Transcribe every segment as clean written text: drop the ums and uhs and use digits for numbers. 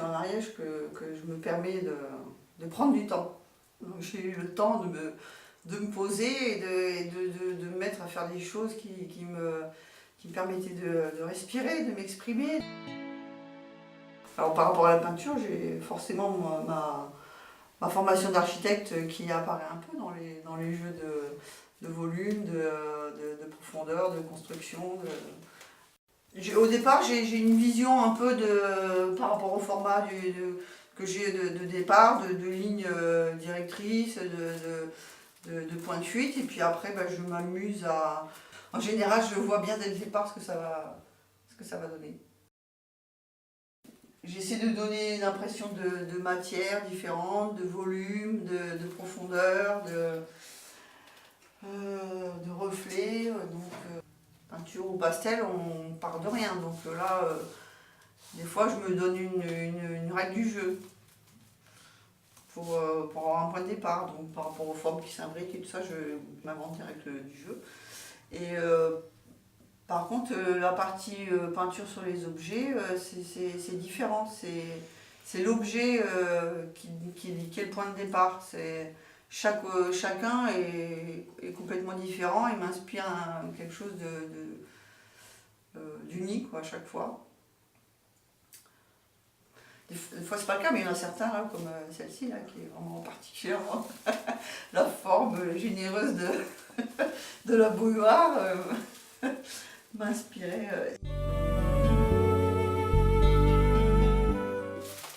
un ariège que je me permets de prendre du temps. Donc j'ai eu le temps de me poser et de me mettre à faire des choses qui me permettaient de respirer, de m'exprimer. Alors par rapport à la peinture, j'ai forcément ma formation d'architecte qui apparaît un peu dans les jeux de volume, de profondeur, de construction. Au départ, j'ai une vision un peu par rapport au format que j'ai de départ, de lignes directrices, de points de fuite. Et puis après, je m'amuse à... En général, je vois bien dès le départ ce que ça va donner. J'essaie de donner une impression de matière différente, de volume, de profondeur, de reflet. Peinture ou pastel, on part de rien. Donc là, des fois, je me donne une règle du jeu pour avoir un point de départ. Donc par rapport aux formes qui s'imbriquent et tout ça, je m'invente des règles du jeu. Et par contre, la partie peinture sur les objets, c'est différent. C'est l'objet qui est le point de départ. Chacun est complètement différent et m'inspire quelque chose d'unique à chaque fois. Des fois c'est pas le cas, mais il y en a certains là, comme celle-ci là, qui est vraiment particulièrement la forme généreuse de la bouilloire m'a inspiré.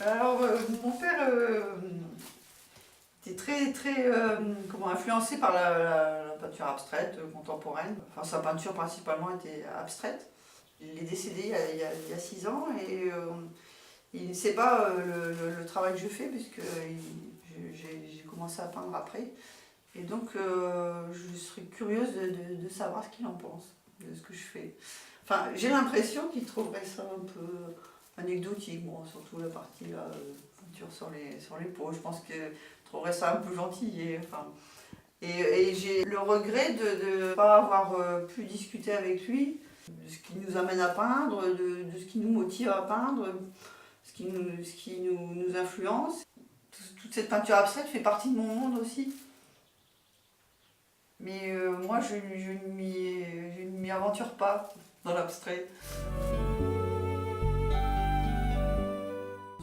Alors mon père était très influencé par la peinture abstraite contemporaine. Enfin, sa peinture principalement était abstraite. Il est décédé il y a 6 ans et il ne sait pas le travail que je fais puisque j'ai commencé à peindre après. Et donc je serais curieuse de savoir ce qu'il en pense de ce que je fais. Enfin, j'ai l'impression qu'il trouverait ça un peu anecdotique, bon, surtout la partie là, peinture sur les peaux. Je pense qu'il trouverait ça un peu gentil. Et j'ai le regret de ne pas avoir pu discuter avec lui de ce qui nous amène à peindre, de ce qui nous motive à peindre, ce qui nous influence. Toute cette peinture abstraite fait partie de mon monde aussi. Mais moi, je ne m'y aventure pas dans l'abstrait.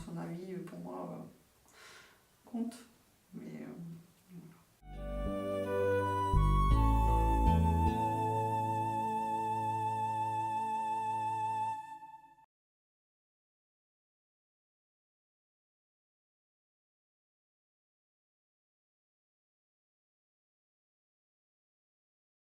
Son avis, pour moi, compte.